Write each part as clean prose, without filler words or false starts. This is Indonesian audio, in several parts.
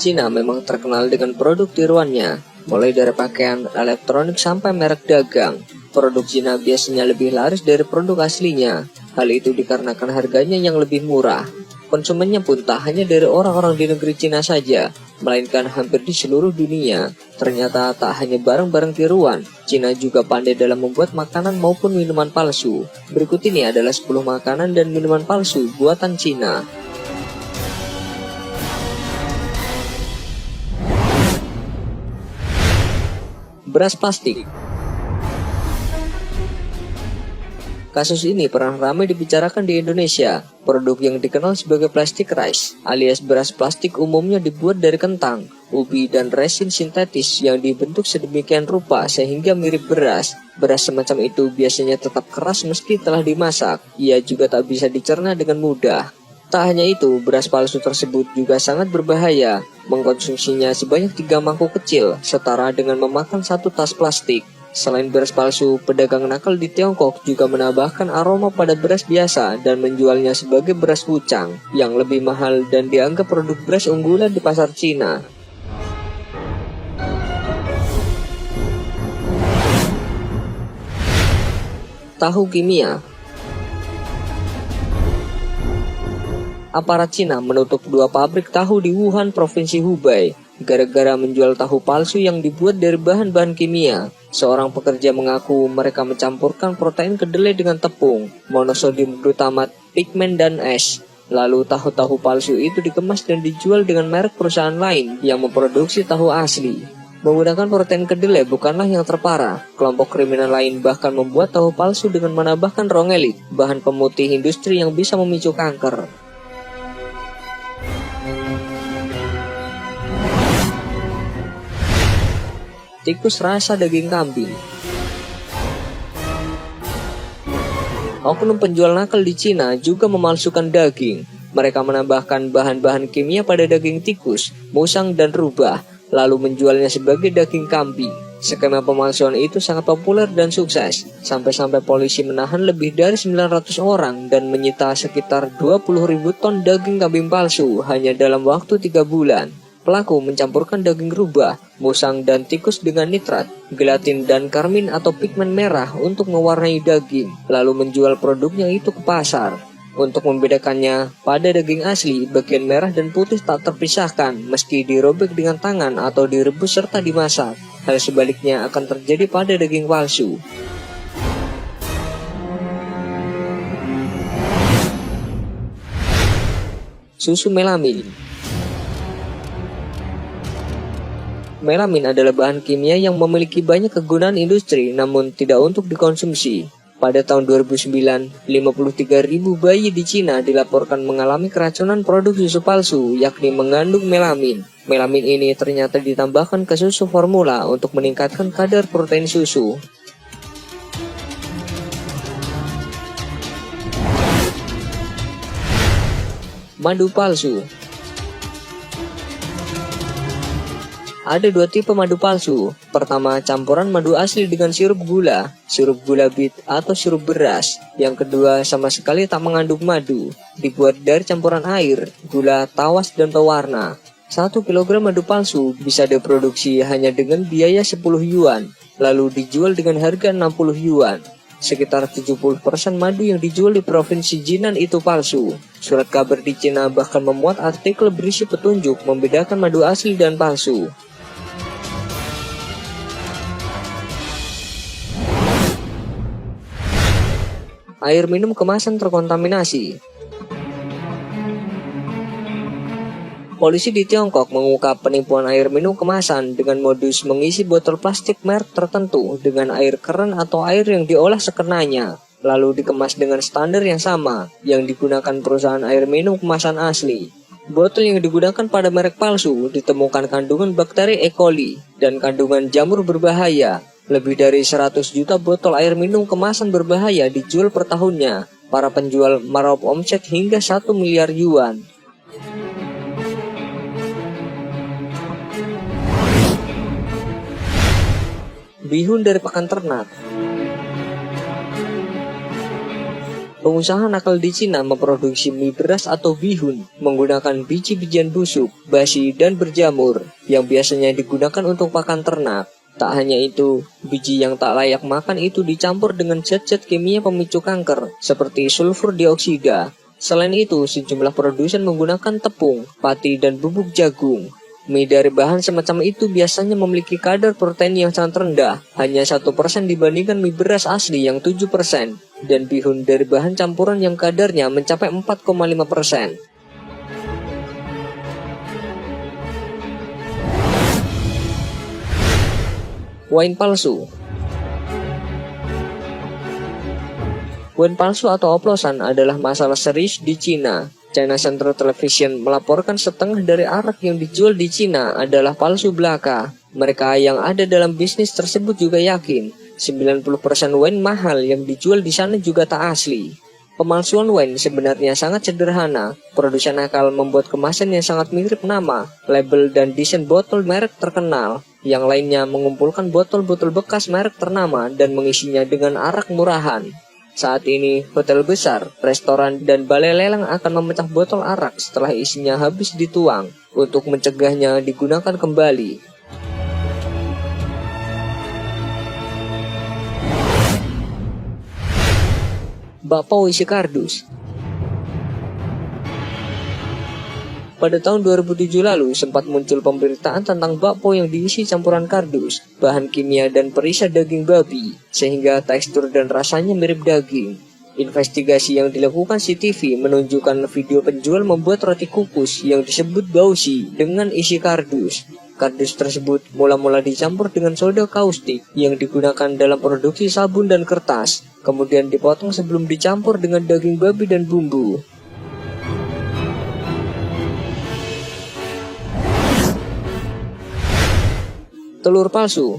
Cina memang terkenal dengan produk tiruannya, mulai dari pakaian, elektronik sampai merek dagang. Produk Cina biasanya lebih laris dari produk aslinya. Hal itu dikarenakan harganya yang lebih murah. Konsumennya pun tak hanya dari orang-orang di negeri Cina saja, melainkan hampir di seluruh dunia. Ternyata tak hanya barang-barang tiruan, Cina juga pandai dalam membuat makanan maupun minuman palsu. Berikut ini adalah 10 makanan dan minuman palsu buatan Cina. Beras plastik. Kasus ini pernah ramai dibicarakan di Indonesia. Produk yang dikenal sebagai plastik rice alias beras plastik umumnya dibuat dari kentang, ubi, dan resin sintetis yang dibentuk sedemikian rupa sehingga mirip beras. Beras semacam itu biasanya tetap keras meski telah dimasak. Ia juga tak bisa dicerna dengan mudah. Tak hanya itu, beras palsu tersebut juga sangat berbahaya. Mengkonsumsinya sebanyak 3 mangkuk kecil, setara dengan memakan 1 tas plastik. Selain beras palsu, pedagang nakal di Tiongkok juga menambahkan aroma pada beras biasa dan menjualnya sebagai beras wucang, yang lebih mahal dan dianggap produk beras unggulan di pasar Cina. Tahu kimia. Aparat Cina menutup 2 pabrik tahu di Wuhan, Provinsi Hubei, gara-gara menjual tahu palsu yang dibuat dari bahan-bahan kimia. Seorang pekerja mengaku mereka mencampurkan protein kedelai dengan tepung, monosodium glutamat, pigmen, dan es. Lalu tahu-tahu palsu itu dikemas dan dijual dengan merek perusahaan lain yang memproduksi tahu asli. Menggunakan protein kedelai bukanlah yang terparah. Kelompok kriminal lain bahkan membuat tahu palsu dengan menambahkan rongelit, bahan pemutih industri yang bisa memicu kanker. Tikus rasa daging kambing. Oknum penjual nakal di Cina juga memalsukan daging. Mereka menambahkan bahan-bahan kimia pada daging tikus, musang, dan rubah, lalu menjualnya sebagai daging kambing. Skema pemalsuan itu sangat populer dan sukses, sampai-sampai polisi menahan lebih dari 900 orang dan menyita sekitar 20.000 ton daging kambing palsu hanya dalam waktu 3 bulan. Pelaku mencampurkan daging rubah, musang, dan tikus dengan nitrat, gelatin, dan karmin atau pigmen merah untuk mewarnai daging, lalu menjual produknya itu ke pasar. Untuk membedakannya, pada daging asli, bagian merah dan putih tak terpisahkan meski dirobek dengan tangan atau direbus serta dimasak. Hal sebaliknya akan terjadi pada daging palsu. Susu melamin. Melamin adalah bahan kimia yang memiliki banyak kegunaan industri namun tidak untuk dikonsumsi. Pada tahun 2009, 53.000 bayi di Cina dilaporkan mengalami keracunan produk susu palsu yakni mengandung melamin. Melamin ini ternyata ditambahkan ke susu formula untuk meningkatkan kadar protein susu. Madu palsu. Ada 2 tipe madu palsu. Pertama, campuran madu asli dengan sirup gula bit atau sirup beras. Yang kedua, sama sekali tak mengandung madu, dibuat dari campuran air, gula, tawas, dan pewarna. 1 kg madu palsu bisa diproduksi hanya dengan biaya 10 yuan, lalu dijual dengan harga 60 yuan. Sekitar 70% madu yang dijual di Provinsi Jinan itu palsu. Surat kabar di Cina bahkan memuat artikel berisi petunjuk membedakan madu asli dan palsu. Air minum kemasan terkontaminasi. Polisi di Tiongkok mengungkap penipuan air minum kemasan dengan modus mengisi botol plastik merek tertentu dengan air keren atau air yang diolah sekenanya, lalu dikemas dengan standar yang sama yang digunakan perusahaan air minum kemasan asli. Botol yang digunakan pada merek palsu ditemukan kandungan bakteri E. coli dan kandungan jamur berbahaya. Lebih dari 100 juta botol air minum kemasan berbahaya dijual per tahunnya. Para penjual meraup omset hingga 1 miliar yuan. Bihun dari pakan ternak. Pengusaha nakal di Cina memproduksi mie beras atau bihun menggunakan biji-bijian busuk, basi, dan berjamur yang biasanya digunakan untuk pakan ternak. Tak hanya itu, biji yang tak layak makan itu dicampur dengan zat-zat kimia pemicu kanker seperti sulfur dioksida. Selain itu, sejumlah produsen menggunakan tepung, pati, dan bubuk jagung. Mie dari bahan semacam itu biasanya memiliki kadar protein yang sangat rendah, hanya 1% dibandingkan mie beras asli yang 7%, dan bihun dari bahan campuran yang kadarnya mencapai 4,5%. Wine palsu. Wine palsu atau oplosan adalah masalah serius di Cina. China Central Television melaporkan setengah dari arak yang dijual di Cina adalah palsu belaka. Mereka yang ada dalam bisnis tersebut juga yakin 90% wine mahal yang dijual di sana juga tak asli. Pemalsuan wine sebenarnya sangat sederhana. Produsen nakal membuat kemasan yang sangat mirip nama, label, dan desain botol merek terkenal. Yang lainnya mengumpulkan botol-botol bekas merek ternama dan mengisinya dengan arak murahan. Saat ini, hotel besar, restoran, dan balai lelang akan memecah botol arak setelah isinya habis dituang untuk mencegahnya digunakan kembali. Bakpao isi kardus. Pada tahun 2007 lalu, sempat muncul pemberitaan tentang bakpao yang diisi campuran kardus, bahan kimia, dan perisa daging babi, sehingga tekstur dan rasanya mirip daging. Investigasi yang dilakukan CCTV menunjukkan video penjual membuat roti kukus yang disebut bausi dengan isi kardus. Kardus tersebut mula-mula dicampur dengan soda kaustik yang digunakan dalam produksi sabun dan kertas, kemudian dipotong sebelum dicampur dengan daging babi dan bumbu. Telur palsu.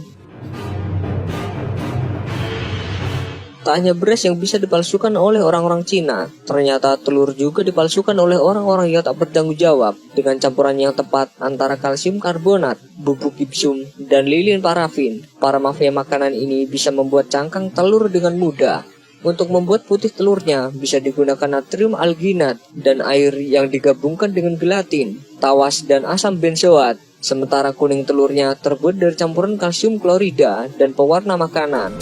Tak hanya beras yang bisa dipalsukan oleh orang-orang Cina, ternyata telur juga dipalsukan oleh orang-orang yang tak bertanggung jawab dengan campuran yang tepat antara kalsium karbonat, bubuk gipsum, dan lilin parafin. Para mafia makanan ini bisa membuat cangkang telur dengan mudah. Untuk membuat putih telurnya bisa digunakan natrium alginat dan air yang digabungkan dengan gelatin, tawas, dan asam benzoat. Sementara kuning telurnya terbuat dari campuran kalsium klorida dan pewarna makanan.